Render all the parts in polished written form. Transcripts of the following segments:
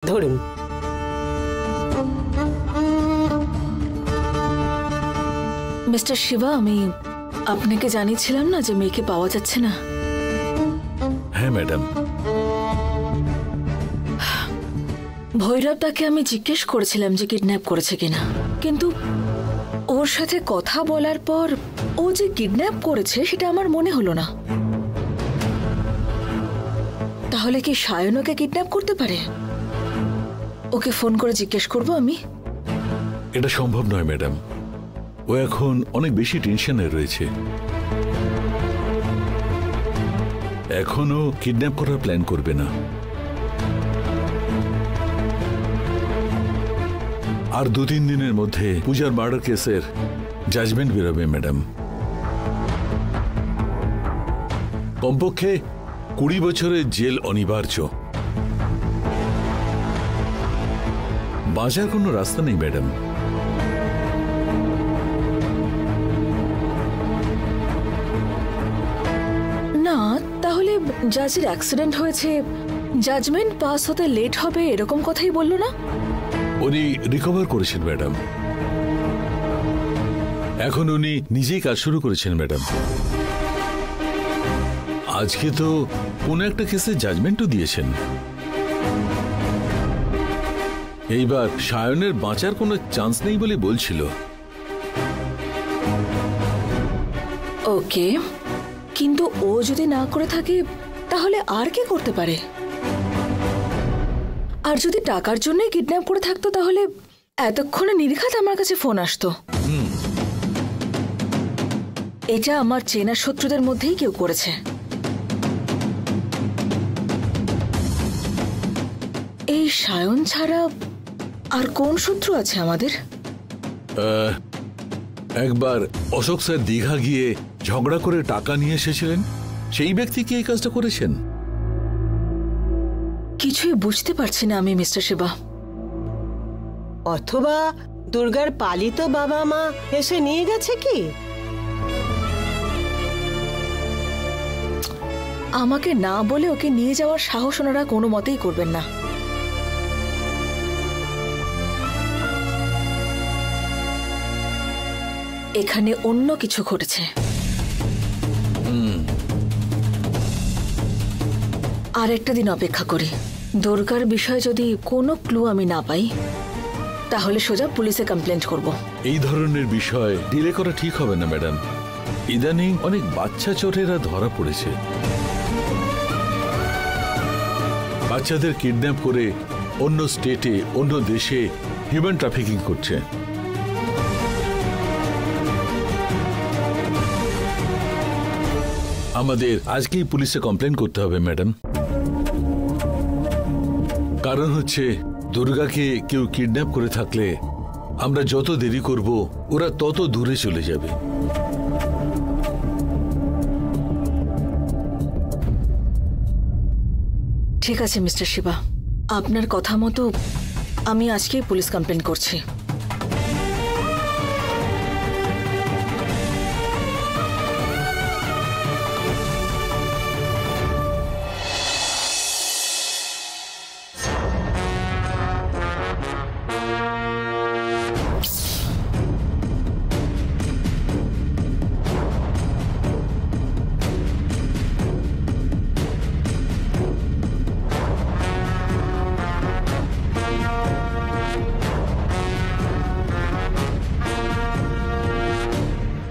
ধরুন। মিস্টার শিবা, আমি আপনাকে জানিয়েছিলাম না যে মেয়েকে পাওয়া যাচ্ছে না। হ্যাঁ ম্যাডাম। ভৈরব তাকে আমি জিজ্ঞেস করেছিলাম যে কিডন্যাপ করেছে কিনা, কিন্তু ওর সাথে কথা বলার পর ও যে কিডন্যাপ করেছে সেটা আমার মনে হলো না। তাহলে কি সায়ন ওকে কিডন্যাপ করতে পারে? ওকে ফোন করে জিজ্ঞেস করব আমি। এটা সম্ভব নয় ম্যাডাম, ও এখন অনেক বেশি টেনশনে রয়েছে। এখনো কিডন্যাপ করার প্ল্যান করবে না। আর 2-3 দিনের মধ্যে পূজার মার্ডার কেসের জাজমেন্ট বেরোবে ম্যাডাম। কমপক্ষে 20 বছরের জেল অনিবার্য। বাঁচার কোনো রাস্তা নেই ম্যাডাম। না, তাহলে জাজের অ্যাক্সিডেন্ট হয়েছে, জাজমেন্ট পাস হতে লেট হবে এরকম কথাই বললো না? উনি রিকভার করেছেন ম্যাডাম। এখন উনি নিজেই কাজ শুরু করেছেন ম্যাডাম। আজকে তো কোনো একটা কেসে জাজমেন্টও দিয়েছেন। এইবার সায়নের বাঁচার কোনো চান্স নেই বলে বলছিল। ওকে, কিন্তু ও যদি না করে থাকে তাহলে আর কে করতে পারে? আর যদি টাকার জন্য কিডন্যাপ করে থাকতো তাহলে এতক্ষণে নির্ঘাত আমার কাছে ফোন আসতো। এটা আমার চেনা শত্রুদের মধ্যেই কেউ করেছে। এই সায়ন ছাড়া আর কোন শত্রু আছে আমাদের? একবার অশোক স্যার দীঘা গিয়ে ঝগড়া করে টাকা নিয়ে এসেছিলেন, সেই ব্যক্তি কি এই কাজটা করেছেন? কিছুই বুঝতে পারছি না আমি মিস্টার শিবা। অথবা দুর্গার পালিত বাবা মা এসে নিয়ে গেছে কি? আমাকে না বলে ওকে নিয়ে যাওয়ার সাহস ওনারা কোনো মতেই করবেন না। এখানে অন্য কিছু ঘটেছে। আর একটা দিন অপেক্ষা করি। দুর্গার বিষয়ে যদি কোনো ক্লু আমি না পাই তাহলে সোজা পুলিশে কমপ্লেন্ট করব। এই ধরনের বিষয় ডিলে করা ঠিক হবে না ম্যাডাম। ইদানিং অনেক বাচ্চা চোরেরা ধরা পড়েছে। বাচ্চাদের কিডন্যাপ করে অন্য স্টেটে, অন্য দেশে হিউম্যান ট্রাফিকিং করছে। আমাদের আজকেই পুলিশে কমপ্লেন করতে হবে ম্যাডাম। কারণ হচ্ছে দুর্গাকে কেউ কিডন্যাপ করে থাকলে আমরা যত দেরি করব ওরা তত দূরে চলে যাবে। ঠিক আছে মিস্টার শিবা, আপনার কথা মতো আমি আজকেই পুলিশ কমপ্লেন করছি।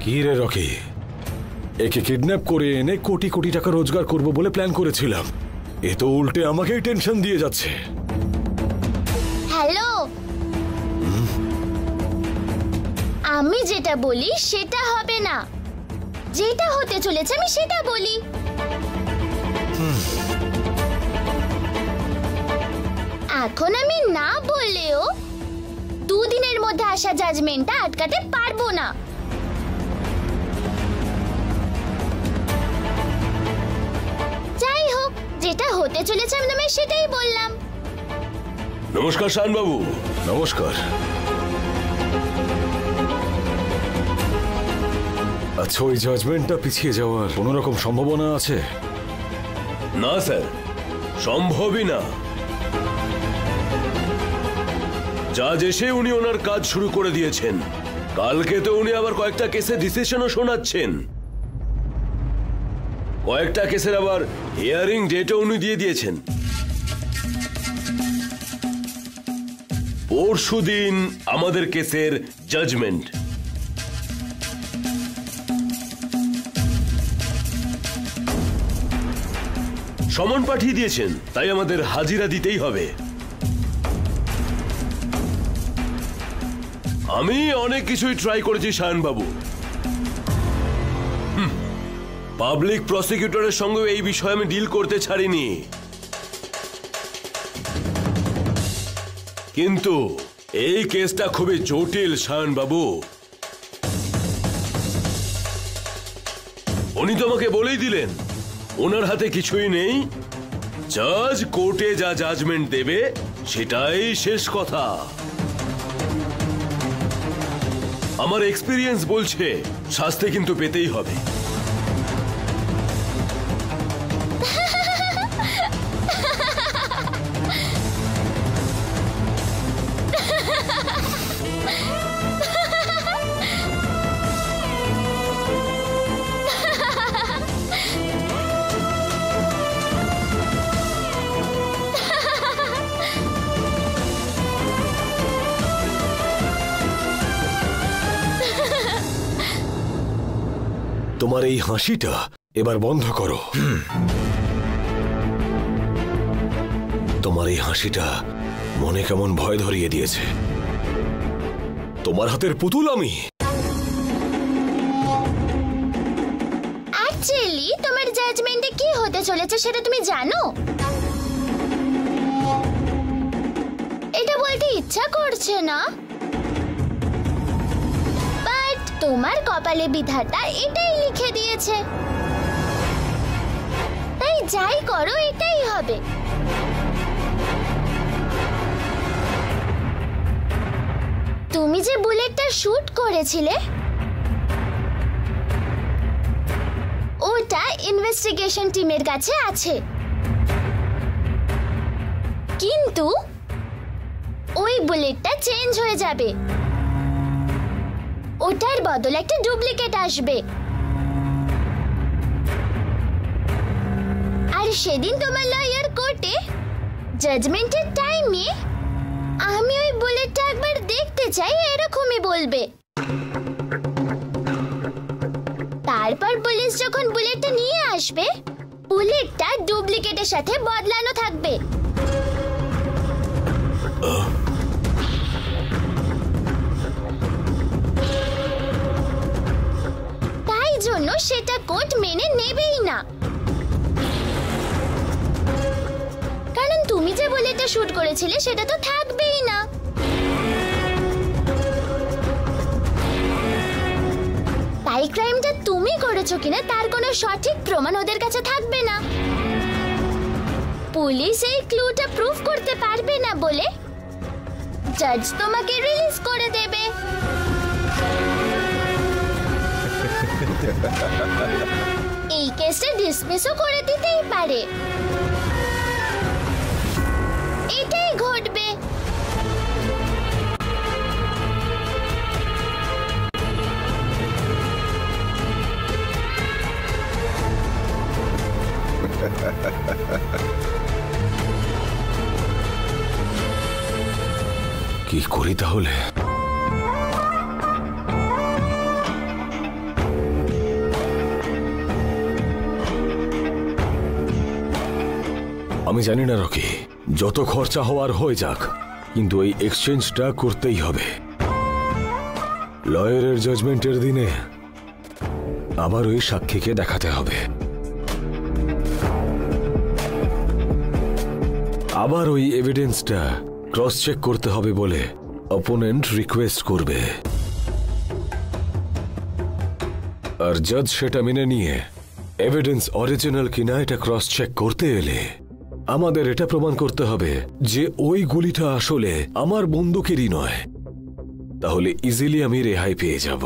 কি রে রকি, একে কিডন্যাপ করে এনে কোটি কোটি টাকা রোজগার করব বলে প্ল্যান করেছিলাম। এ তো উল্টে আমাকেই টেনশন দিয়ে যাচ্ছে। হ্যালো, আমি যেটা বলি সেটা হবে না, যেটা হতে চলেছে আমি সেটা বলি। এখন আমি না বললেও 2 দিনের মধ্যে আসা জাজমেন্টটা আটকাতে পারবো না। যাই হোক, যেটা হতে চলেছে আমি তোমায় সেটাই বললাম। নমস্কার শান বাবু। নমস্কার। আচ্ছা, ওই জাজমেন্টটা পিছিয়ে যাওয়ার কোনো রকম সম্ভাবনা আছে? না স্যার, সম্ভবই না। জাজ এসে উনি ওনার কাজ শুরু করে দিয়েছেন। কালকে তো উনি আবার কয়েকটা কেসে ডিসিশনও শোনাচ্ছেন। কয়েকটা কেসের আবার হিয়ারিং ডেটও উনি দিয়ে দিয়েছেন। পরশুদিন আমাদের কেসের জাজমেন্ট। সমন পাঠিয়ে দিয়েছেন, তাই আমাদের হাজিরা দিতেই হবে। আমি অনেক কিছুই ট্রাই করেছি সায়ন বাবু। পাবলিক প্রসিকিউটরের সঙ্গে এই বিষয়ে আমি ডিল করতে ছাড়িনি, কিন্তু এই কেসটা খুবই জটিল সায়ন বাবু। উনি তো আমাকে বলেই দিলেন ওনার হাতে কিছুই নেই, জাজ কোর্টে যা জাজমেন্ট দেবে সেটাই শেষ কথা। আমার এক্সপিরিয়েন্স বলছে শাস্তি কিন্তু পেতেই হবে। তোমার এই হাসিটা এবার বন্ধ করো। তোমার এই হাসিটা মনে কেমন ভয় ধরিয়ে দিয়েছে। তোমার হাতের পুতুল আমি। অ্যাকচুয়ালি তোমার জাজমেন্টে কি হতে চলেছে সেটা তুমি জানো? এটা বলতে ইচ্ছা করছে না, বাট তোমার কপালে বিধাতা এটাই লিখে দিয়েছে, তাই যাই করো এটাই হবে। তুমি যে বুলেটটা শুট করেছিলে ওটা ইনভেস্টিগেশন টিমের কাছে আছে, কিন্তু ওই বুলেটটা চেঞ্জ হয়ে যাবে, ওটার বদলে একটা ডুপ্লিকেট আসবে। আর সেদিন তোমার লয়ার কোর্টে জাজমেন্টের টাইমে আমি ওই বুলেটটা একবার দেখতে চাই এরকমই বলবে। তারপর পুলিশ যখন বুলেটটা নিয়ে আসবে, বুলেটটা ডুপ্লিকেটের সাথে বদলানো থাকবে। তাই জন্য সেটা কোর্ট মেনে নেবেই না, কারণ তুমি যে বুলেটটা শুট করেছিলে সেটা তো থাকবেই না। তাই ক্রাইমটা তুমি করেছো কিনা তার কোনো সঠিক প্রমাণ ওদের কাছে থাকবে না। পুলিশ এই ক্লুটা প্রুফ করতে পারবে না বলে জাজ তোমাকে রিলিজ করে দেবে। এই কেসটা ডিসমিসও করে দিতেই পারে, এটাই ঘটবে। কি করি তাহলে? আমি জানি না রকি, যত খরচা হওয়ার হয়ে যাক, কিন্তু এই এক্সচেঞ্জটা করতেই হবে। লয়ারের জাজমেন্টের দিনে আবার ওই সাক্ষীকে দেখাতে হবে, আবার ওই এভিডেন্সটা ক্রস চেক করতে হবে বলে অপোনেন্ট রিকোয়েস্ট করবে, আর জাজ সেটা মেনে নিয়ে এভিডেন্স অরিজিনাল কিনা এটা ক্রস চেক করতে এলে আমাদের এটা প্রমাণ করতে হবে যে ওই গুলিটা আসলে আমার বন্দুকেরই নয়। তাহলে ইজিলি আমি রেহাই পেয়ে যাব।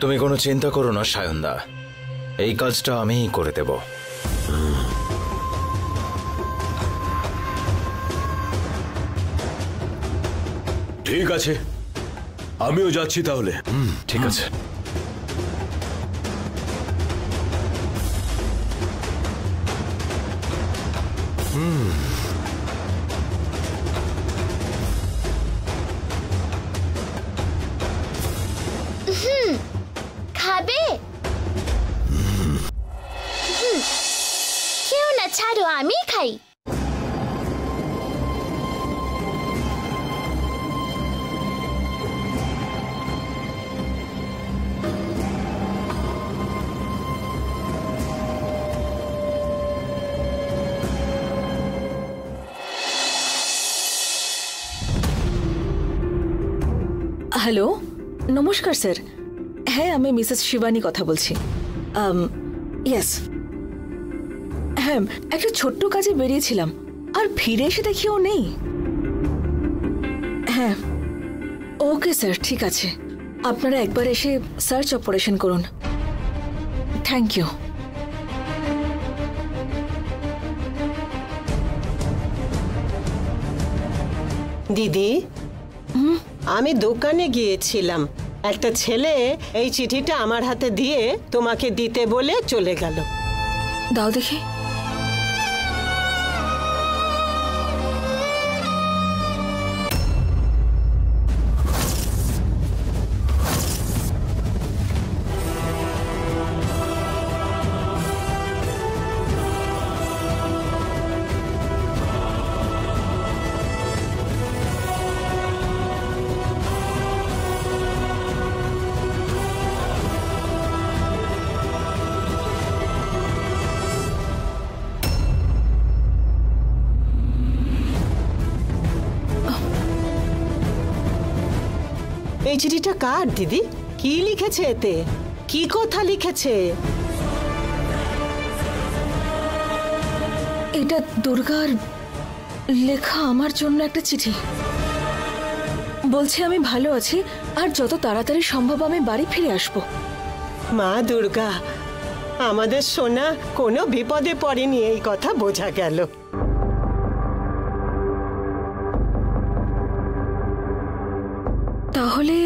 তুমি কোনো চিন্তা করো না সায়নদা, এই কাজটা আমিই করে দেব। ঠিক আছে, আমিও যাচ্ছি তাহলে। ঠিক আছে। খাবে? কেউ না, ছাড়ো, আমি খাই। হ্যালো, নমস্কার স্যার। হ্যাঁ, আমি মিসেস শিবানী কথা বলছি। ইয়েস, হ্যাঁ, একটা ছোট্ট কাজে বেরিয়েছিলাম আর ফিরে এসে দেখি ও নেই। হ্যাঁ, ওকে স্যার, ঠিক আছে। আপনারা একবার এসে সার্চ অপারেশন করুন। Thank you. দিদি, আমি দোকানে গিয়েছিলাম, একটা ছেলে এই চিঠিটা আমার হাতে দিয়ে তোমাকে দিতে বলে চলে গেল। দাও দেখি। এই চিঠিটা কার দিদি? কি লিখেছে এতে? কি কথা লিখেছে? এটা দুর্গার লেখা আমার জন্য একটা চিঠি। বলছে আমি ভালো আছি আর যত তাড়াতাড়ি সম্ভব আমি বাড়ি ফিরে আসব। মা দুর্গা, আমাদের সোনা কোনো বিপদে পড়েনি, এই কথা বোঝা গেল। তাহলে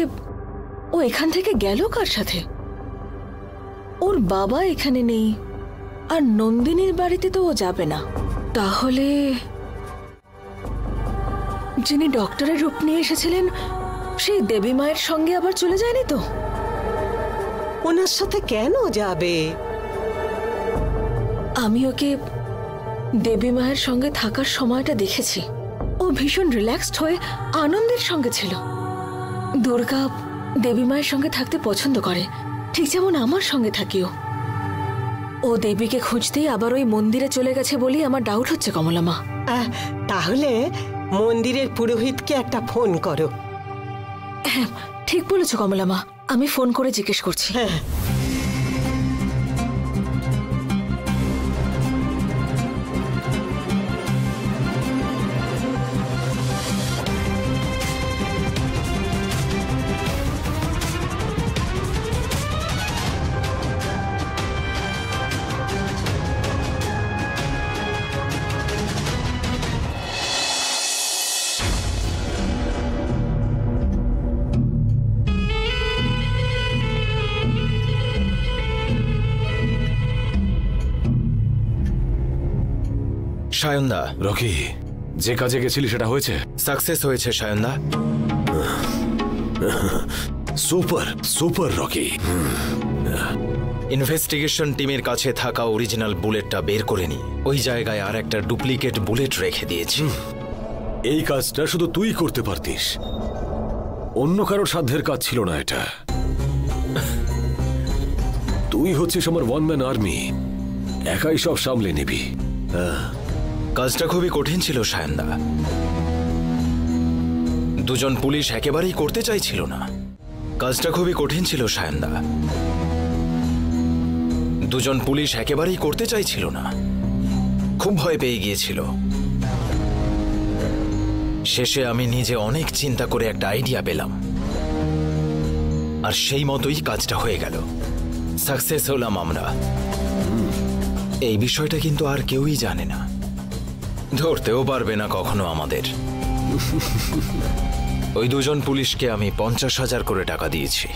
ও এখান থেকে গেল কার সাথে? ওর বাবা এখানে নেই আর নন্দিনীর বাড়িতে তো ও যাবে না। তাহলে যিনি ডক্টরের রূপ নিয়ে এসেছিলেন সেই দেবী মায়ের সঙ্গে আবার চলে যায়নি তো? ওনার সাথে কেন যাবে? আমি ওকে দেবী মায়ের সঙ্গে থাকার সময়টা দেখেছি। ও ভীষণ রিল্যাক্সড হয়ে আনন্দের সঙ্গে ছিল। দুর্গা দেবী মায়ের সঙ্গে থাকতে পছন্দ করে, ঠিক যেমন আমার সঙ্গে থাকিও। ও দেবীকে খুঁজতেই আবার ওই মন্দিরে চলে গেছে বলেই আমার ডাউট হচ্ছে কমলা মা। তাহলে মন্দিরের পুরোহিতকে একটা ফোন করো। হ্যাঁ, ঠিক বলেছো কমলা মা, আমি ফোন করে জিজ্ঞেস করছি। হ্যাঁ, সায়নদা। রকি, যে কাজে গেছিলি সেটা হয়েছে? সাকসেস হয়েছে সায়নদা। Super super Rocky. ইনভেস্টিগেশন টিমের কাছে থাকা অরিজিনাল বুলেটটা বের করে নি, ওই জায়গায় আর একটা ডুপ্লিকেট বুলেট রেখে দিয়েছি। এই কাজটা শুধু তুই করতে পারতিস, অন্য কারোর সাধ্যের কাজ ছিল না এটা। তুই হচ্ছিস আমার ওয়ান ম্যান আর্মি, একাই সব সামলে নিবি। কাজটা খুবই কঠিন ছিল সায়নদা। দুজন পুলিশ একেবারেই করতে চাইছিল না। কাজটা খুবই কঠিন ছিল সায়নদা। দুজন পুলিশ একেবারেই করতে চাইছিল না, খুব ভয় পেয়ে গিয়েছিল। শেষে আমি নিজে অনেক চিন্তা করে একটা আইডিয়া পেলাম, আর সেই মতোই কাজটা হয়ে গেল। সাকসেস হলাম আমরা। এই বিষয়টা কিন্তু আর কেউই জানে না, ধরতেও পারবে না কখনো আমাদের। ওই দুজন পুলিশকে আমি 50,000 করে টাকা দিয়েছি।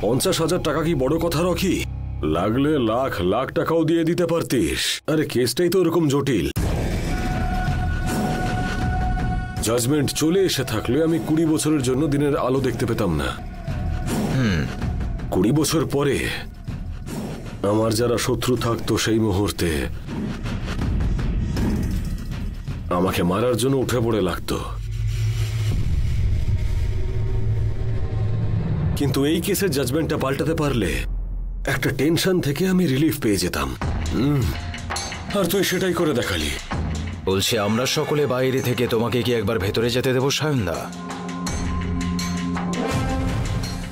50,000 টাকা কি বড় কথা রকি? লাগলে লাখ লাখ টাকাও দিয়ে দিতে পারতিস। আরে কেসটাই তো এরকম জটিল। জাজমেন্ট চলে এসে থাকলে আমি 20 বছরের জন্য দিনের আলো দেখতে পেতাম না। 20 বছর পরে আমার যারা শত্রু থাকতো সেই মুহূর্তে আমাকে মারার জন্য উঠে পড়ে লাগতো। কিন্তু এই কেসের জাজমেন্টটা পাল্টাতে পারলে একটা টেনশন থেকে আমি রিলিফ পেয়ে যেতাম। আর তুই সেটাই করে দেখালি। বলছি, আমরা সকলে বাইরে থেকে তোমাকে কি একবার ভেতরে যেতে দেবো সায়নদা?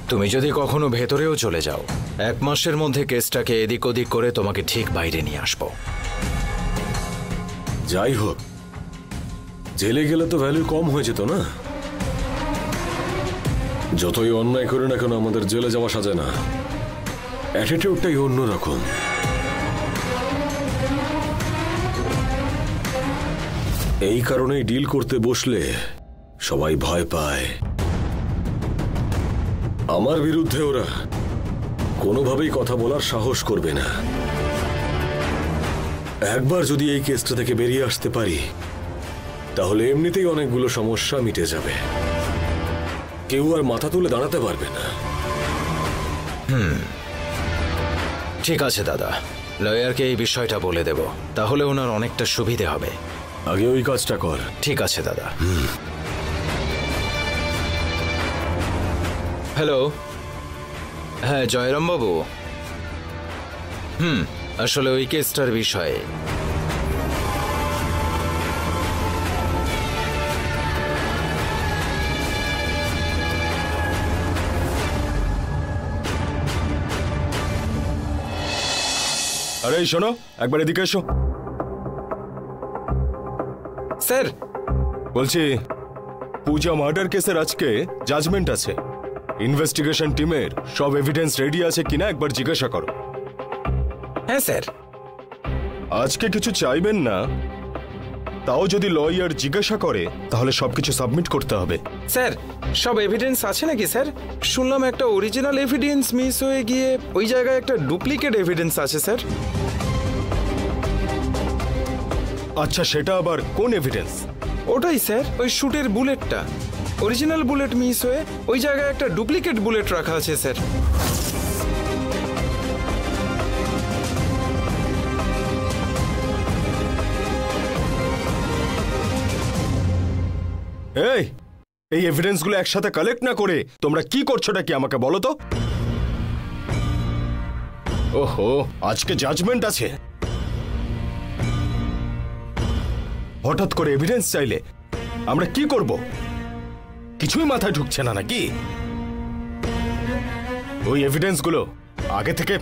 তুমি যদি কখনো ভেতরেও চলে যাও, 1 মাসের মধ্যে কেসটাকে এদিক ওদিক করে তোমাকে ঠিক বাইরে নিয়ে আসবো। যাই হোক, জেলে গেলে তো ভ্যালু কম হয়ে যেত না? যতই অন্যায় করে না কেন আমাদের জেলে যাওয়া সাজে না। অ্যাটিটিউডটাই অন্যরকম। এই কারণেই ডিল করতে বসলে সবাই ভয় পায়। আমার বিরুদ্ধে ওরা কোনোভাবেই কথা বলার সাহস করবে না। একবার যদি এই কেসটা থেকে বেরিয়ে আসতে পারি, তাহলে এমনিতেই অনেকগুলো সমস্যা মিটে যাবে। কেউ আর মাথা তুলে দাঁড়াতে পারবে না। ঠিক আছে দাদা, লয়ারকে এই বিষয়টা বলে দেব, তাহলে ওনার অনেকটা সুবিধে হবে। আগে ওই কাজটা কর। ঠিক আছে দাদা। হ্যালো, হ্যাঁ জয়রাম বাবু। আসলে ওই কেসটার বিষয়ে আরে শোনো, একবার এদিকে এসো। স্যার বলছি, পূজা মার্ডার কেসের আজকে জাজমেন্ট আছে। ইনভেস্টিগেশন টিমের সব এভিডেন্স রেডি আছে কিনা একবার জিজ্ঞাসা করো। হ্যাঁ স্যার। আজকে কিছু চাইবেন না, তাও যদি লয়ার জিজ্ঞাসা করে তাহলে সবকিছু সাবমিট করতে হবে। স্যার, সব এভিডেন্স আছে নাকি স্যার? শুনলাম একটা অরিজিনাল এভিডেন্স মিস হয়ে গিয়ে ওই জায়গায় একটা ডুপ্লিকেট এভিডেন্স আছে স্যার। আচ্ছা, সেটা আবার কোন এভিডেন্স? ওটাই স্যার, ওই শুটের বুলেটটা। অরিজিনাল বুলেট মিস হয়ে ওই জায়গায় একটা ডুপ্লিকেট বুলেট রাখা আছে স্যার। এই এভিডেন্সগুলো একসাথে কালেক্ট না করে তোমরা কি করছোটা কি আমাকে বলো তো? ওহো, আজকে জাজমেন্ট আছে, হঠাৎ করে এভিডেন্স চাইলে আমরা কি করব? কিছুই মাথায় ঢুকছে না নাকি? ওই এভিডেন্সগুলো আগে থেকে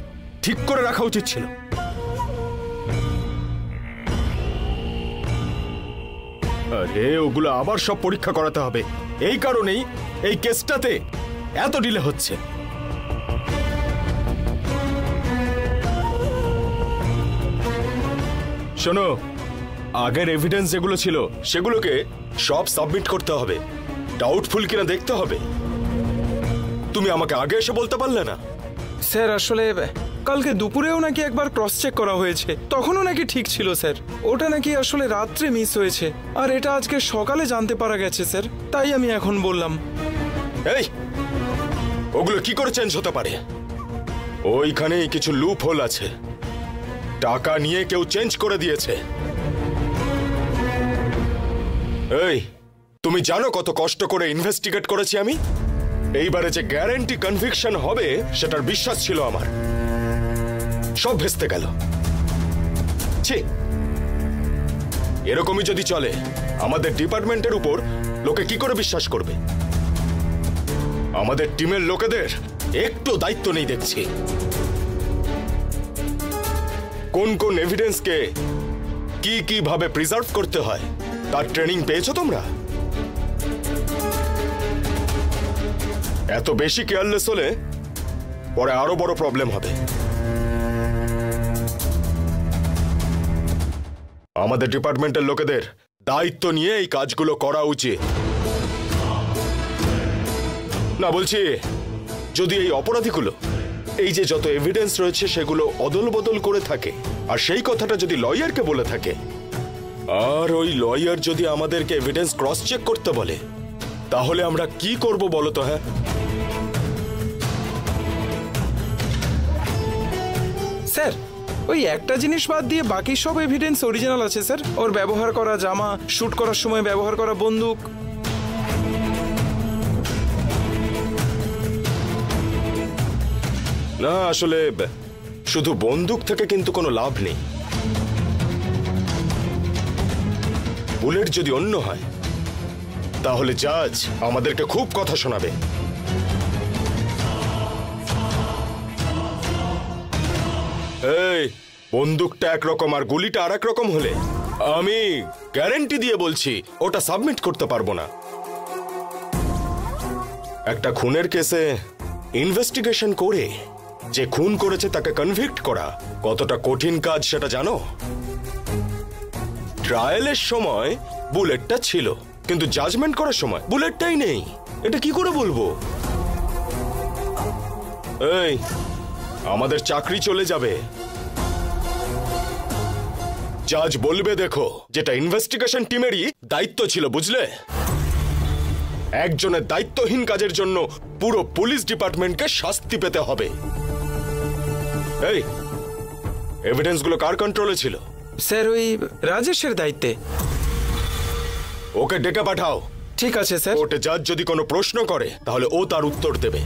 ঠিক করে রাখা উচিত ছিল। আরে ওগুলো আবার সব পরীক্ষা করাতে হবে। এই কারণেই এই কেসটাতে এত ডিলে হচ্ছে। শোনো, আগের এভিডেন্স যেগুলো ছিল সেগুলোকে সব সাবমিট করতে হবে। ডাউটফুল কিনা দেখতে হবে। তুমি আমাকে আগে এসে বলতে পারলে না? স্যার আসলে কালকে দুপুরেও নাকি একবার ক্রস চেক করা হয়েছে, তখনও নাকি ঠিক ছিল স্যার। ওটা নাকি আসলে রাত্রে মিস হয়েছে, আর এটা আজকে সকালে জানতে পারা গেছে স্যার, তাই আমি এখন বললাম। এই, ওগুলো কি করে চেঞ্জ হতে পারে? ওইখানেই কিছু লুপ হোল আছে। টাকা নিয়ে কেউ চেঞ্জ করে দিয়েছে। এই, তুমি জানো কত কষ্ট করে ইনভেস্টিগেট করেছি আমি? এইবারে যে গ্যারান্টি কনভিকশন হবে সেটার বিশ্বাস ছিল আমার, সব ভেস্তে গেল। ছি, এরকমই যদি চলে আমাদের ডিপার্টমেন্টের উপর লোকে কি করে বিশ্বাস করবে? আমাদের টিমের লোকেদের একটু দায়িত্ব নেই দেখছি। কোন কোন এভিডেন্সকে কি কিভাবে প্রিজার্ভ করতে হয় তার ট্রেনিং পেয়েছো তোমরা? এত বেশি কেয়ারলেস হলে পরে আরো বড় প্রবলেম হবে। আমাদের ডিপার্টমেন্টের লোকেদের দায়িত্ব নিয়ে এই কাজগুলো করা উচিত। না বলছি, যদি এই অপরাধীগুলো এই যে যত এভিডেন্স রয়েছে সেগুলো অদল বদল করে থাকে, আর সেই কথাটা যদি লয়ারকে বলে থাকে, আর ওই লয়ার যদি আমাদেরকে এভিডেন্স ক্রস চেক করতে বলে, তাহলে আমরা কি করব বলো তো? হ্যাঁ স্যার, ওই একটা জিনিস বাদ দিয়ে বাকি সব এভিডেন্স অরিজিনাল আছে স্যার। ওর ব্যবহার করা জামা, শুট করার সময় ব্যবহার করা বন্দুক। না, আসলে শুধু বন্দুক থেকে কিন্তু কোনো লাভ নেই। বুলেট যদি অন্য হয় তাহলে জাজ আমাদেরকে খুব কথা শোনাবে। এই বন্দুকটা একরকম আর গুলিটা আর এক রকম হলে আমি গ্যারান্টি দিয়ে বলছি ওটা সাবমিট করতে পারবো না। একটা খুনের কেসে ইনভেস্টিগেশন করে যে খুন করেছে তাকে কনভিক্ট করা কতটা কঠিন কাজ সেটা জানো? ট্রায়ালের সময় বুলেটটা ছিল, কিন্তু জাজমেন্ট করার সময় বুলেটটাই নেই। এটা কি করে বলবো? এই আমাদের চাকরি চলে যাবে। জাজ বলবে দেখো যেটা ইনভেস্টিগেশন টিমেরই দায়িত্ব ছিল, বুঝলে? একজনের দায়িত্বহীন কাজের জন্য পুরো পুলিশ ডিপার্টমেন্টকে শাস্তি পেতে হবে। এই এভিডেন্সগুলো কার কন্ট্রোলে ছিল? স্যার, ওই রাজেশের দায়িত্বে। ওকে ডেকে পাঠাও। ঠিক আছে স্যার। কোর্টে জাজ যদি কোনো প্রশ্ন করে তাহলে ও তার উত্তর দেবে।